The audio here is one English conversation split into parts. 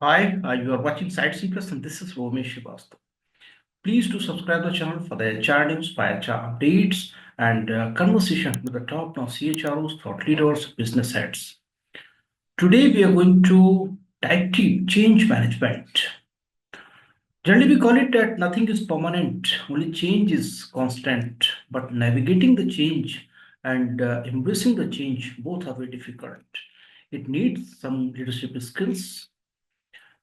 Hi, you are watching SightsIn and this is Romesh Srivastava. Please do subscribe the channel for the HR news, fire updates, and conversation with the top-notch CHROs, thought leaders, business heads. Today we are going to dive deep change management. Generally, we call it that nothing is permanent, only change is constant. But navigating the change and embracing the change both are very difficult. It needs some leadership skills.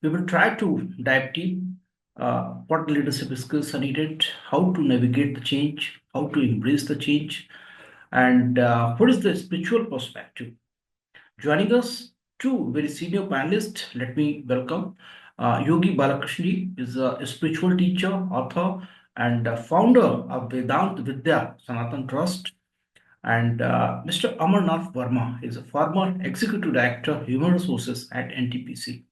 We will try to dive deep what leadership skills are needed, how to navigate the change, how to embrace the change, and what is the spiritual perspective. Joining us, two very senior panelists. Let me welcome Yogi Balkrishna is a spiritual teacher, author, and founder of Vedant-vidya Sanathan Trust. And Mr. Nath Varma is a former executive director, human resources at NTPC.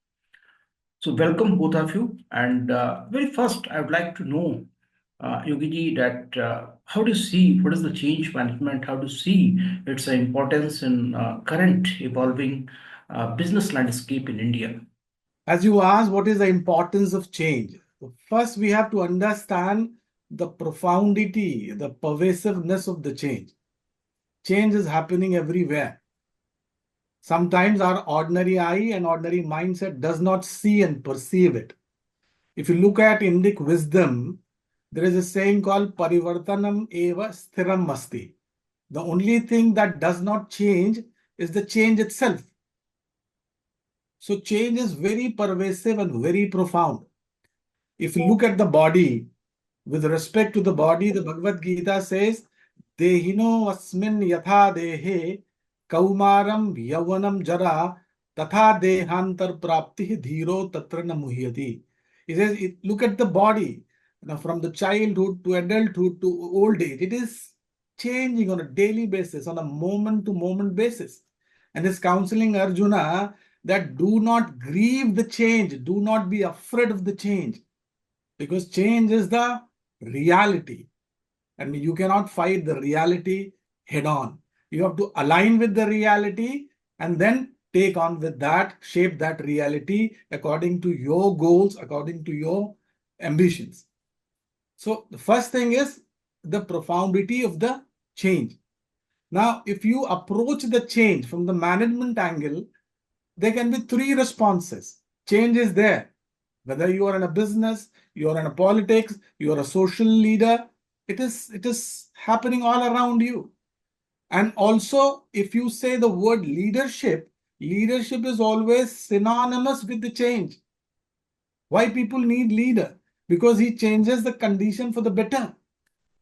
So welcome both of you. And very first, I would like to know, Yogi ji, that how do you see what is the change management? How do you see its importance in current evolving business landscape in India? As you asked, what is the importance of change? First, we have to understand the profundity, the pervasiveness of the change. Change is happening everywhere. Sometimes our ordinary eye and ordinary mindset does not see and perceive it. If you look at Indic wisdom, there is a saying called Parivartanam eva sthiram masti. The only thing that does not change is the change itself. So change is very pervasive and very profound. If you look at the body, with respect to the body, the Bhagavad Gita says, Dehino asmin yatha dehe kaumaram yavanam jara tatha dehantar prapti dhiro tatra na muhyati. He says, look at the body. Now, from the childhood to adulthood to old age, it is changing on a daily basis, on a moment-to-moment basis. And he's counseling Arjuna that do not grieve the change, do not be afraid of the change, because change is the reality. And you cannot fight the reality head on. You have to align with the reality and then take on with that, shape that reality according to your goals, according to your ambitions. So the first thing is the profundity of the change. Now, if you approach the change from the management angle, there can be three responses. Change is there. Whether you are in a business, you are in a politics, you are a social leader, it is happening all around you. And also, if you say the word leadership, leadership is always synonymous with the change. Why people need leader? Because he changes the condition for the better.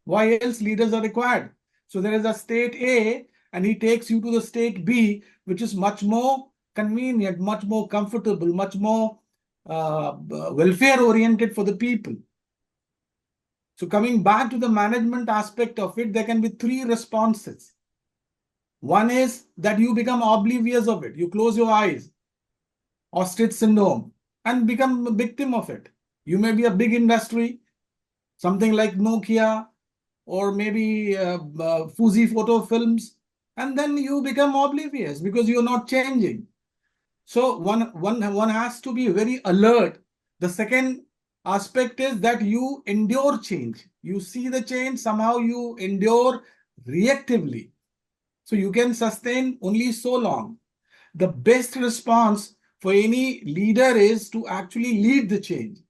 Why else leaders are required? So there is a state A and he takes you to the state B, which is much more convenient, much more comfortable, much more welfare oriented for the people. So coming back to the management aspect of it, there can be three responses. One is that you become oblivious of it. You close your eyes, ostrich syndrome, and become a victim of it. You may be a big industry, something like Nokia, or maybe Fuji photo films, and then you become oblivious because you're not changing. So one has to be very alert. The second aspect is that you endure change. You see the change, somehow you endure reactively. So you can sustain only so long. The best response for any leader is to actually lead the change.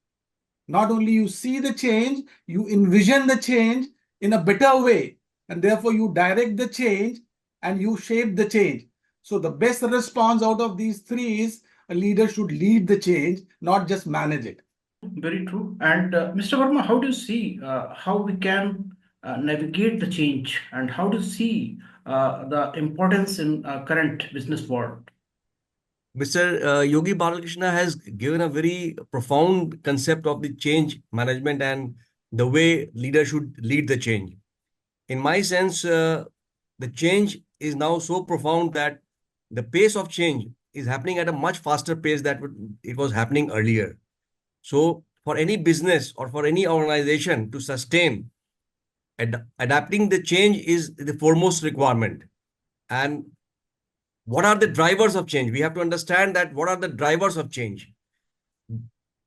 Not only you see the change, you envision the change in a better way, and therefore you direct the change and you shape the change. So the best response out of these three is a leader should lead the change, not just manage it. Very true. And Mr. Verma, how do you see how we can navigate the change and how do you see the importance in current business world? Mr. Yogi Balkrishna has given a very profound concept of the change management and the way leader should lead the change. In my sense, the change is now so profound that the pace of change is happening at a much faster pace that it was happening earlier. So, for any business or for any organization to sustain, adapting the change is the foremost requirement. And what are the drivers of change? We have to understand that what are the drivers of change.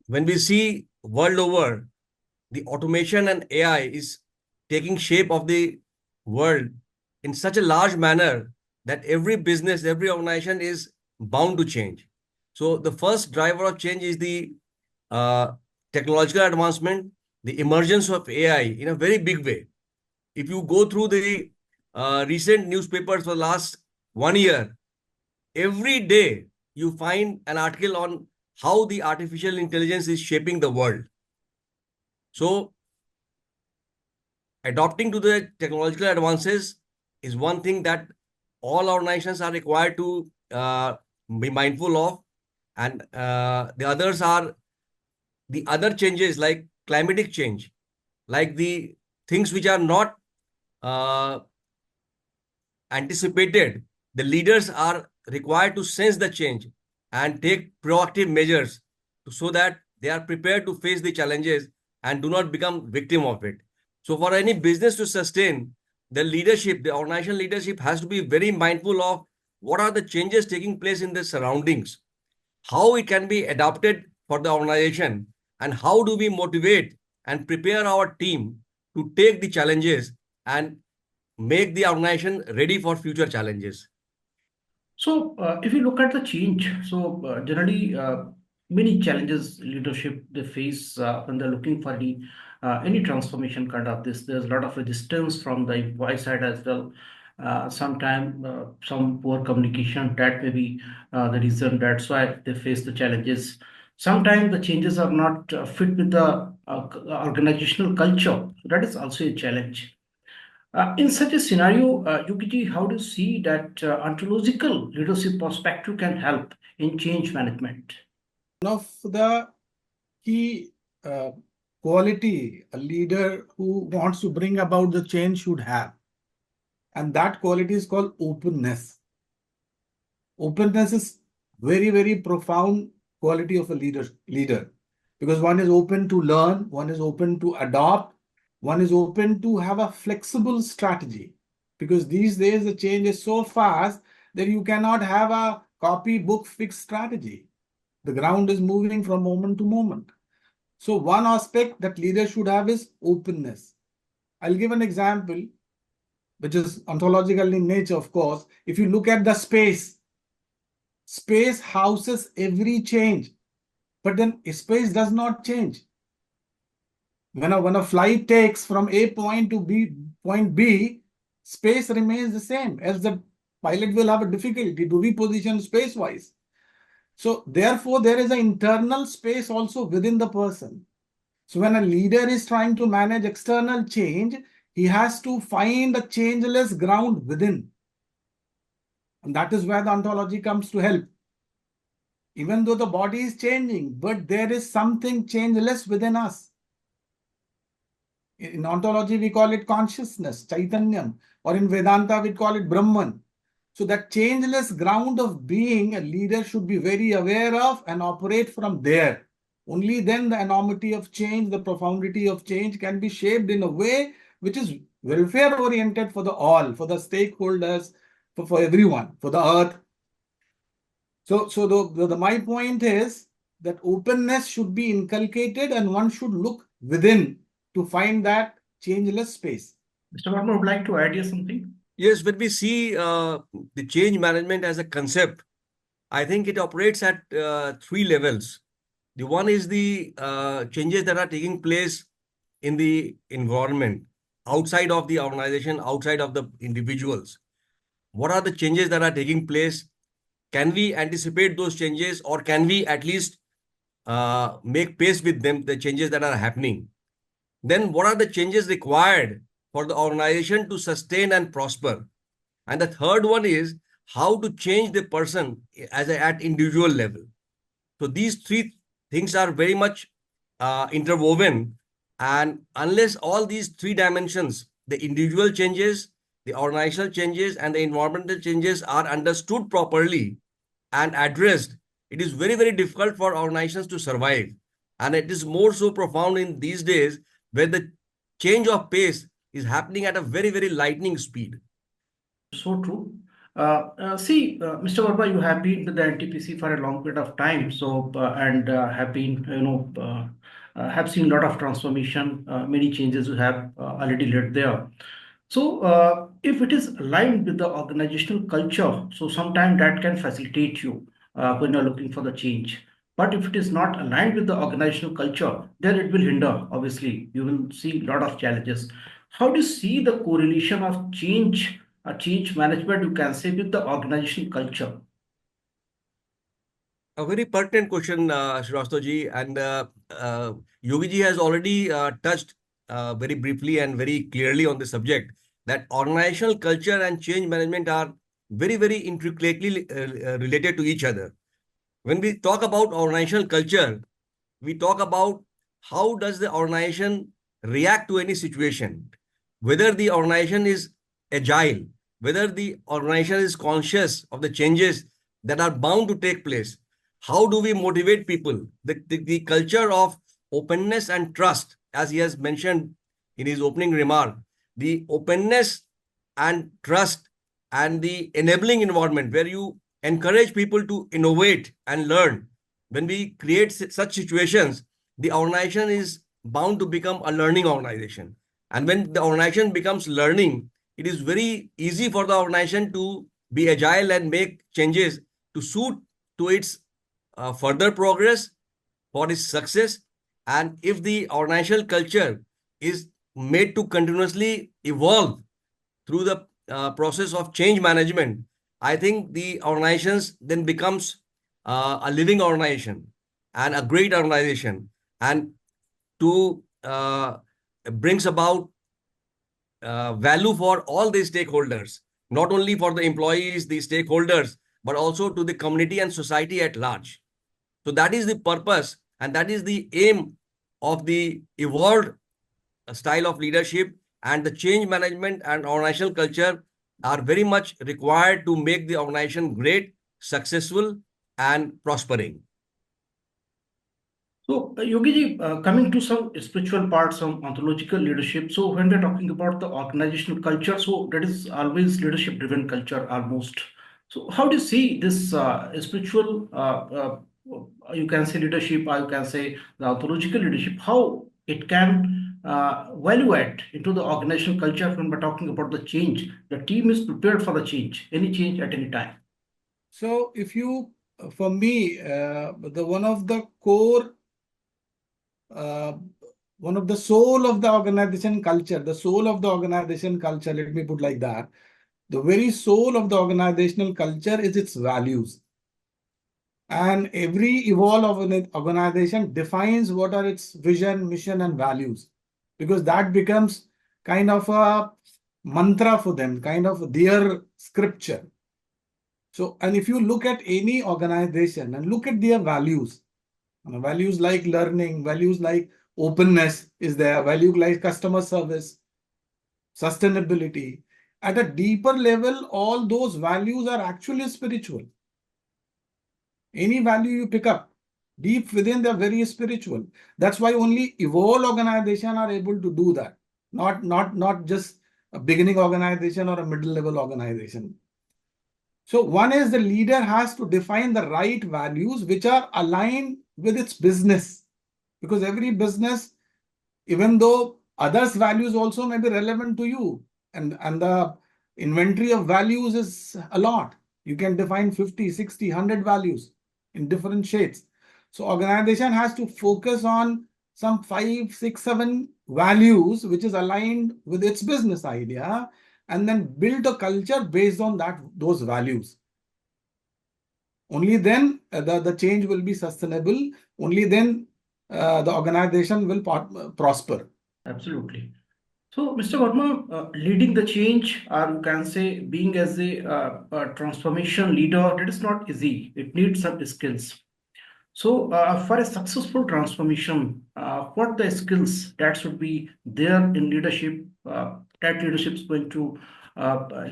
when we see world over, the automation and AI is taking shape of the world in such a large manner that every business, every organization is bound to change. So the first driver of change is the uh, technological advancement, the emergence of AI in a very big way. If you go through the recent newspapers for the last 1 year, every day you find an article on how the artificial intelligence is shaping the world. So adopting to the technological advances is one thing that all organizations are required to be mindful of, and the others are the other changes like climatic change, like the things which are not uh, anticipated. The leaders are required to sense the change and take proactive measures so that they are prepared to face the challenges and do not become victim of it. So for any business to sustain, the leadership, the organizational leadership has to be very mindful of what are the changes taking place in the surroundings, how it can be adapted for the organization, and how do we motivate and prepare our team to take the challenges and make the organization ready for future challenges. So, if you look at the change, so generally, many challenges leadership they face when they're looking for any transformation kind of this. There's a lot of resistance from the employee side as well. Sometimes some poor communication that may be the reason. That's why they face the challenges. Sometimes the changes are not fit with the organizational culture. That is also a challenge. In such a scenario, Yukiji, how do you see that ontological leadership perspective can help in change management? One of the key uh, quality a leader who wants to bring about the change should have, and that quality is called openness. Openness is very profound quality of a leader, because one is open to learn, one is open to adopt, one is open to have a flexible strategy, because these days the change is so fast that you cannot have a copy book fixed strategy. The ground is moving from moment to moment. So one aspect that leaders should have is openness. I'll give an example which is ontological in nature, of course. If you look at the space houses every change, but then space does not change. When a flight takes from A point to point B, space remains the same, as the pilot will have a difficulty to reposition space-wise. So therefore, there is an internal space also within the person. So when a leader is trying to manage external change, he has to find a changeless ground within. And that is where the ontology comes to help. Even though the body is changing, but there is something changeless within us. In ontology, we call it consciousness, Chaitanyam, or in Vedanta, we call it Brahman. So that changeless ground of being, a leader should be very aware of and operate from there. Only then the enormity of change, the profundity of change can be shaped in a way which is welfare oriented for the all, for the stakeholders, for everyone, for the earth. So my point is that openness should be inculcated and one should look within to find that changeless space. Mr. Varma would like to add here something. Yes, when we see the change management as a concept, I think it operates at three levels. The one is the changes that are taking place in the environment, outside of the organization, outside of the individuals. What are the changes that are taking place? Can we anticipate those changes, or can we at least make pace with them, the changes that are happening? Then what are the changes required for the organization to sustain and prosper? And the third one is how to change the person at individual level. So these three things are very much interwoven. And unless all these three dimensions, the individual changes, the organizational changes, and the environmental changes are understood properly and addressed, it is very difficult for organizations to survive. And it is more so profound in these days where the change of pace is happening at a very lightning speed. So true. Mr. Varma, you have been with the NTPC for a long period of time, and have been, have seen a lot of transformation, many changes you have already led there. So, if it is aligned with the organizational culture, so sometimes that can facilitate you when you're looking for the change. But if it is not aligned with the organizational culture, then it will hinder. Obviously, you will see a lot of challenges. How do you see the correlation of change management, you can say, with the organizational culture? A very pertinent question, Srivastava ji, and Yogi ji has already touched very briefly and very clearly on the subject that organizational culture and change management are very, very intricately related to each other. When we talk about organizational culture, we talk about how does the organization react to any situation, whether the organization is agile, whether the organization is conscious of the changes that are bound to take place. How do we motivate people? The culture of openness and trust, as he has mentioned in his opening remark, the openness and trust and the enabling environment where you encourage people to innovate and learn. When we create such situations, the organization is bound to become a learning organization. And when the organization becomes learning, it is very easy for the organization to be agile and make changes to suit to its further progress, for its success. And if the organizational culture is made to continuously evolve through the process of change management, I think the organizations then becomes a living organization and a great organization, and to brings about value for all the stakeholders, not only for the employees, the stakeholders, but also to the community and society at large. So that is the purpose and that is the aim of the evolved style of leadership, and the change management and organizational culture are very much required to make the organization great, successful, and prospering. So, Yogi ji, coming to some spiritual parts, some ontological leadership. So, when we're talking about the organizational culture, so that is always leadership driven culture almost. So, how do you see this spiritual, you can say leadership, or you can say the ontological leadership, how it can value add into the organizational culture when we're talking about the change? The team is prepared for the change, any change at any time. So if you, for me, the one of the core, one of the soul of the organization culture, the soul of the organization culture, let me put like that, the very soul of the organizational culture is its values. And every evolve of an organization defines what are its vision, mission, and values, because that becomes kind of a mantra for them, kind of their scripture. So, and if you look at any organization and look at their values, values like learning, values like openness is there, value like customer service, sustainability. At a deeper level, all those values are actually spiritual. Any value you pick up, deep within, they're very spiritual. That's why only evolved organizations are able to do that. Not just a beginning organization or a middle level organization. So one is the leader has to define the right values which are aligned with its business. Because every business, even though others' values also may be relevant to you, and the inventory of values is a lot. You can define 50, 60, 100 values in different shades. So organization has to focus on some 5, 6, 7 values which is aligned with its business idea, and then build a culture based on those values. Only then the change will be sustainable. Only then the organization will prosper. Absolutely. So, Mr. Varma, leading the change, or you can say being as a transformation leader, that is not easy. It needs some skills. So, for a successful transformation, what the skills that should be there in leadership, that leadership is going to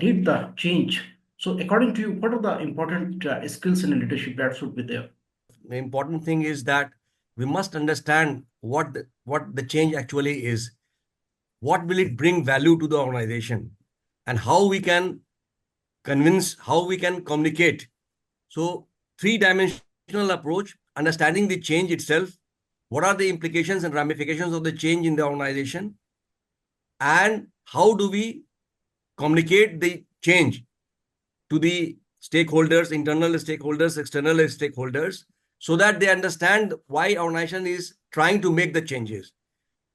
lead the change. So, according to you, what are the important skills in leadership that should be there? The important thing is that we must understand what the change actually is. What will it bring value to the organization, and how we can convince, how we can communicate. So, three-dimensional approach, understanding the change itself, what are the implications and ramifications of the change in the organization, and how do we communicate the change to the stakeholders, internal stakeholders, external stakeholders, so that they understand why our organization is trying to make the changes.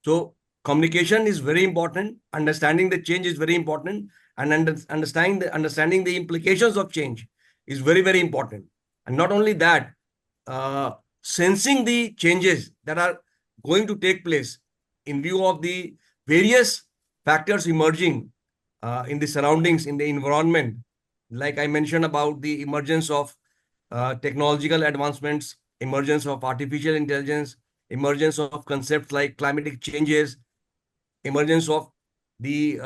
So communication is very important. Understanding the change is very important, and understanding the implications of change is very, very important. And not only that, sensing the changes that are going to take place in view of the various factors emerging in the surroundings, in the environment. Like I mentioned about the emergence of technological advancements, emergence of artificial intelligence, emergence of concepts like climatic changes, emergence of the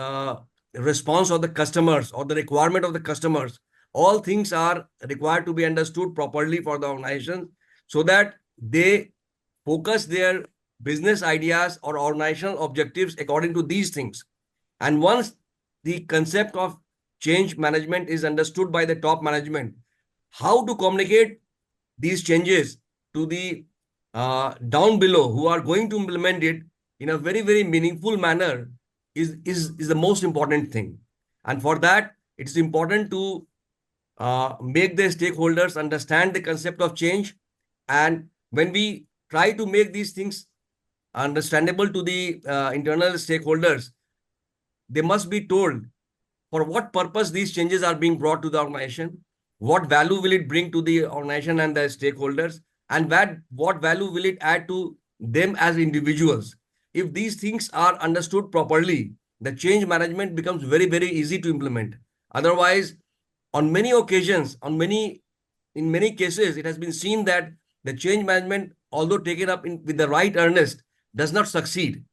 response of the customers or the requirement of the customers. All things are required to be understood properly for the organization so that they focus their business ideas or organizational objectives according to these things. And once the concept of change management is understood by the top management, how to communicate these changes to the down below who are going to implement it in a very, very meaningful manner is the most important thing. And for that, it is important to make the stakeholders understand the concept of change. And when we try to make these things understandable to the internal stakeholders, they must be told for what purpose these changes are being brought to the organization, what value will it bring to the organization and the stakeholders, and what value will it add to them as individuals. If these things are understood properly, the change management becomes very, very easy to implement. Otherwise, on many occasions, in many cases, it has been seen that the change management, although taken up with the right earnest, does not succeed.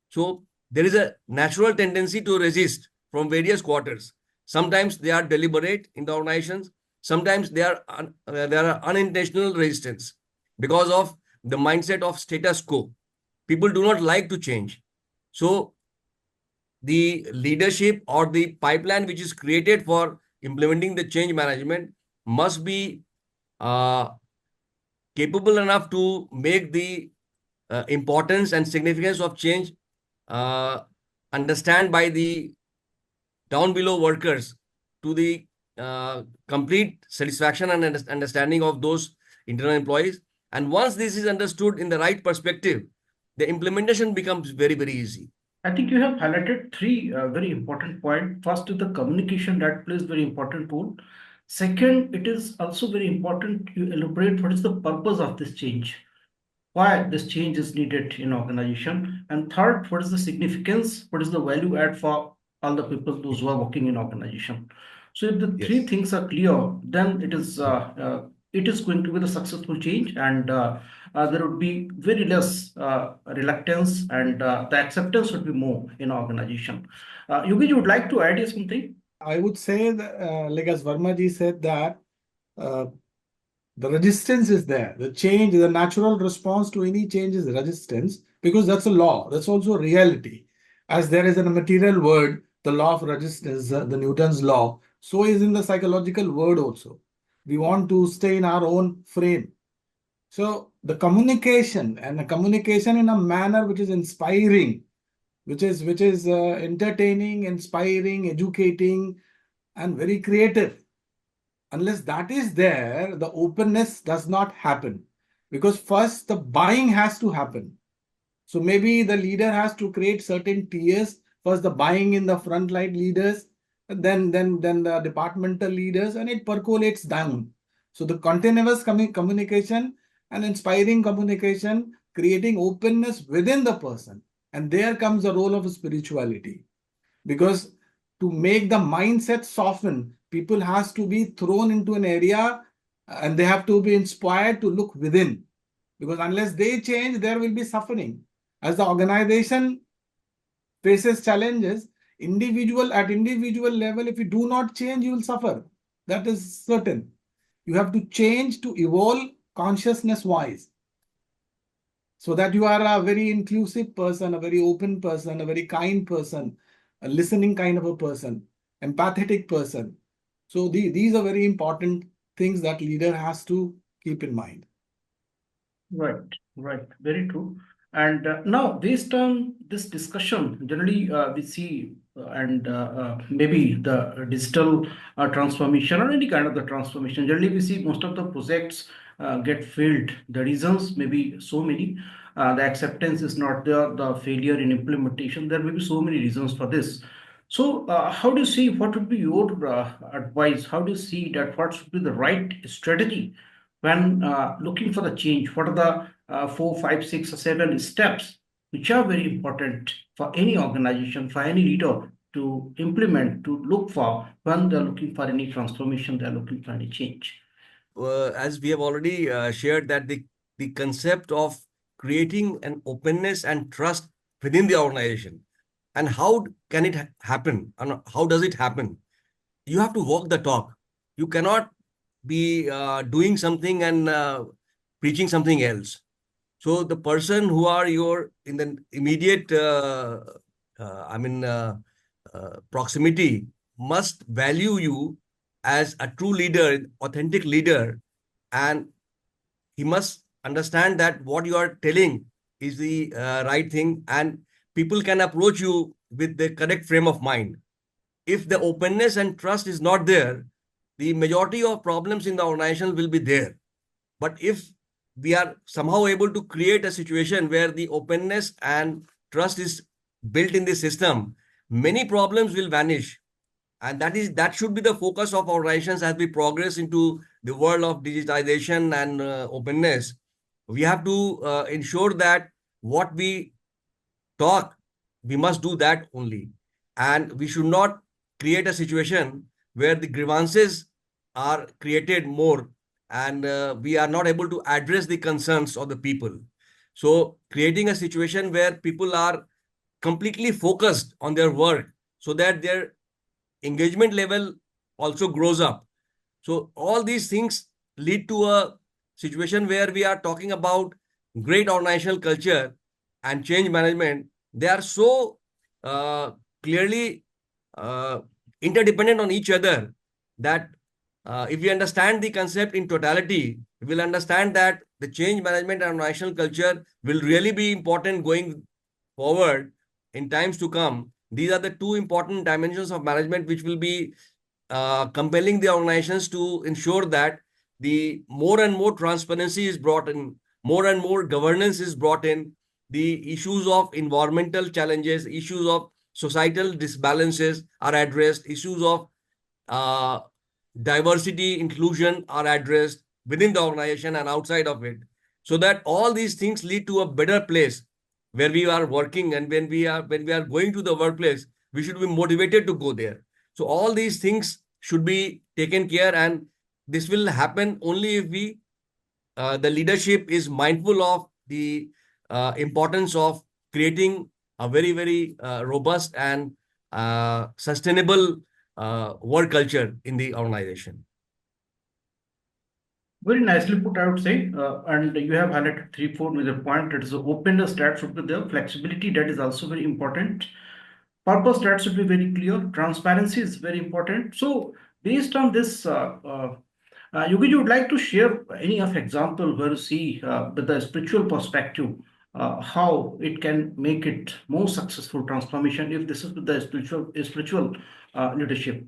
So there is a natural tendency to resist from various quarters. Sometimes they are deliberate in the organizations. Sometimes there are unintentional resistance because of the mindset of status quo. People do not like to change. So the leadership or the pipeline which is created for implementing the change management must be uh, capable enough to make the importance and significance of change uh, understand by the down below workers to the complete satisfaction and understanding of those internal employees. And once this is understood in the right perspective, the implementation becomes very, very easy. I think you have highlighted three very important points. First is the communication that plays very important role. Second, it is also very important you elaborate what is the purpose of this change, why this change is needed in organization, and third, what is the significance, what is the value add for all the people those who are working in organization. So if the three Yes. things are clear, then Hmm. it is going to be the successful change, and there would be very less reluctance, and the acceptance would be more in organization. Yogi, you would like to add something? I would say that, like as Varma ji said, that uh, the resistance is there. The change, the natural response to any change is resistance because that's a law. That's also a reality. As there is in a material world, the law of resistance, the Newton's law, so is in the psychological world also. We want to stay in our own frame. So the communication and the communication in a manner which is inspiring, which is entertaining, inspiring, educating, and very creative. Unless that is there, the openness does not happen. Because first the buying has to happen. So maybe the leader has to create certain tiers. First the buying in the frontline leaders, and then the departmental leaders, and it percolates down. So the continuous communication and inspiring communication, creating openness within the person. And there comes the role of spirituality. Because to make the mindset soften, people has to be thrown into an area and they have to be inspired to look within. Because unless they change, there will be suffering. As the organization faces challenges, individual level, if you do not change, you will suffer. That is certain. You have to change to evolve consciousness wise, so that you are a very inclusive person, a very open person, a very kind person, a listening kind of a person, empathetic person. So these are very important things that leader has to keep in mind. Right, right, very true. And now, based on this discussion, generally we see, maybe the digital transformation or any kind of the transformation, generally we see most of the projects get failed. The reasons may be so many. The acceptance is not there, the failure in implementation, there may be so many reasons for this. So, how do you see, what would be your advice? How do you see that what should be the right strategy when looking for the change? What are the 4, 5, 6, or 7 steps which are very important for any organization, for any leader to implement, to look for when they're looking for any transformation, they're looking for any change? As we have already shared, that the concept of creating an openness and trust within the organization, and how can it happen, and how does it happen? You have to walk the talk. You cannot be doing something and preaching something else. So the person who are your in the immediate I mean proximity must value you as a true leader, authentic leader, and he must understand that what you are telling is the right thing, and people can approach you with the correct frame of mind. If the openness and trust is not there, the majority of problems in the organization will be there. But if we are somehow able to create a situation where the openness and trust is built in the system, many problems will vanish. And that should be the focus of organizations as we progress into the world of digitization and openness. We have to ensure that what we talk, we must do that only. And we should not create a situation where the grievances are created more, and we are not able to address the concerns of the people. So creating a situation where people are completely focused on their work so that their engagement level also grows up. So all these things lead to a situation where we are talking about great organizational culture and change management. They are so clearly uh, interdependent on each other that if we understand the concept in totality, we will understand that the change management and organizational culture will really be important going forward in times to come. These are the two important dimensions of management which will be compelling the organizations to ensure that the more and more transparency is brought in, more and more governance is brought in, the issues of environmental challenges, issues of societal disbalances are addressed, issues of uh, diversity, inclusion are addressed within the organization and outside of it, so that all these things lead to a better place where we are working, and when we are going to the workplace, we should be motivated to go there. So all these things should be taken care, and this will happen only if we the leadership is mindful of the importance of creating a very, very robust and sustainable work culture in the organization. Very nicely put, I would say. And you have highlighted 3, 4 major points. It is the openness that should be there, flexibility that is also very important. Purpose that should be very clear. Transparency is very important. So, based on this, Yogi, you would like to share any of example where you see with the spiritual perspective how it can make it more successful transformation if this is with the spiritual leadership.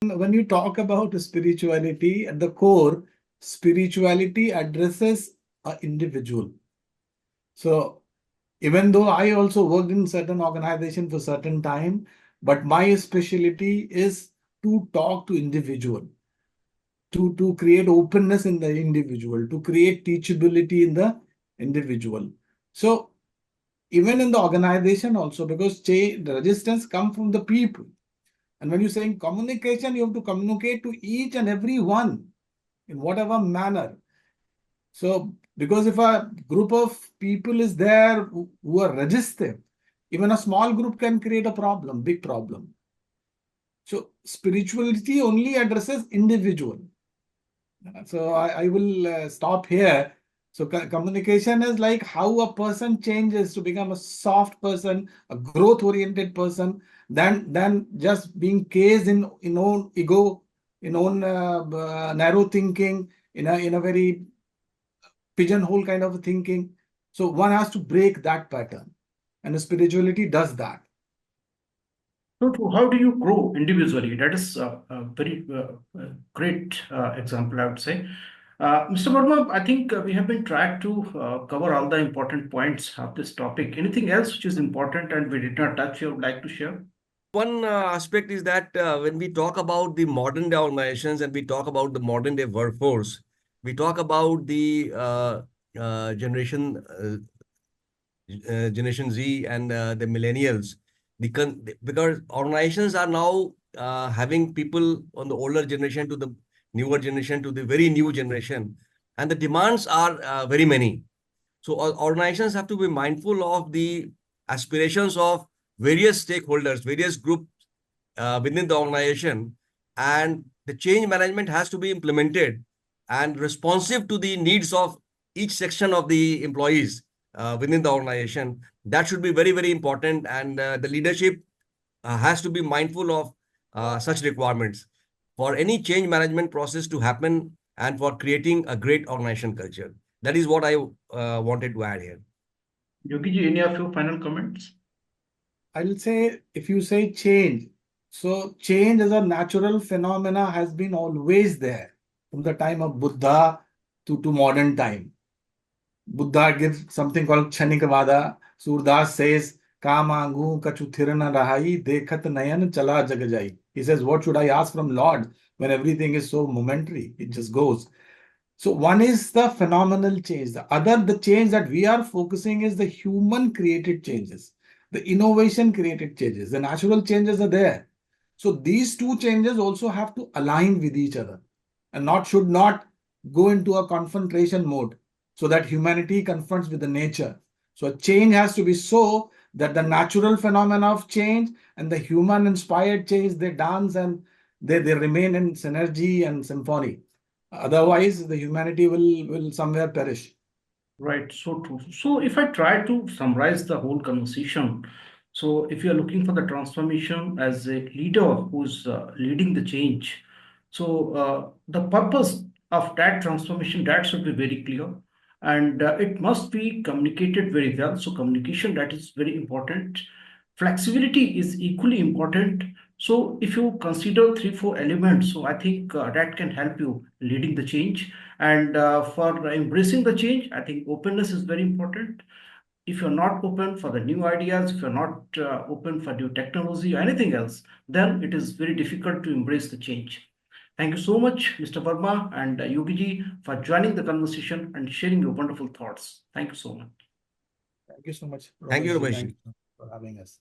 When you talk about spirituality, at the core, spirituality addresses an individual. So even though I also worked in certain organization for certain time, but my specialty is to talk to individual, to create openness in the individual, to create teachability in the individual. So even in the organization also, because the resistance come from the people. And when you're saying communication, you have to communicate to each and every one in whatever manner. So, because if a group of people is there who are resistive, even a small group can create a problem, big problem. So, spirituality only addresses individual. So, I will stop here. So, communication is like how a person changes to become a soft person, a growth-oriented person, than just being caged in own ego in own narrow thinking, in a very pigeonhole kind of thinking. So one has to break that pattern, and the spirituality does that. So, how do you grow individually? That is a very great example, I would say. Mr. Verma, I think we have been trying to cover all the important points of this topic. Anything else which is important and we did not touch you would like to share? One aspect is that when we talk about the modern day organizations and we talk about the modern day workforce, we talk about the Generation Z and the millennials. Because organizations are now having people on the older generation to the newer generation to the very new generation, and the demands are very many. So organizations have to be mindful of the aspirations of various stakeholders, various groups within the organization, and the change management has to be implemented and responsive to the needs of each section of the employees within the organization. That should be very, very important, and the leadership has to be mindful of such requirements for any change management process to happen and for creating a great organization culture. That is what I wanted to add here. Yogi ji, any of your final comments? I'll say, if you say change, so change as a natural phenomena has been always there from the time of Buddha to modern time. Buddha gives something called Kshanikavada. Surdas says, Kamangu kachuthirana rahai dekhat nayan chala jagajai. He says, what should I ask from Lord when everything is so momentary? It just goes. So one is the phenomenal change. The change that we are focusing is the human created changes, the innovation created changes, the natural changes are there. So these two changes also have to align with each other and should not go into a confrontation mode so that humanity confronts with the nature. So a change has to be so that the natural phenomena of change and the human inspired change, they dance and they remain in synergy and symphony. Otherwise, the humanity will somewhere perish. Right, so true. So, if I try to summarize the whole conversation, so if you are looking for the transformation as a leader who's leading the change, so the purpose of that transformation that should be very clear, and it must be communicated very well. So, communication that is very important. Flexibility is equally important. So, if you consider three, four elements, so I think that can help you leading the change. And for embracing the change, I think openness is very important. If you're not open for the new ideas, if you're not open for new technology or anything else, then it is very difficult to embrace the change. Thank you so much, Mr. Varma and Yogi ji, for joining the conversation and sharing your wonderful thoughts. Thank you so much. Thank you so much, Thank you, Ramesh ji. Ramesh. Thank you for having us.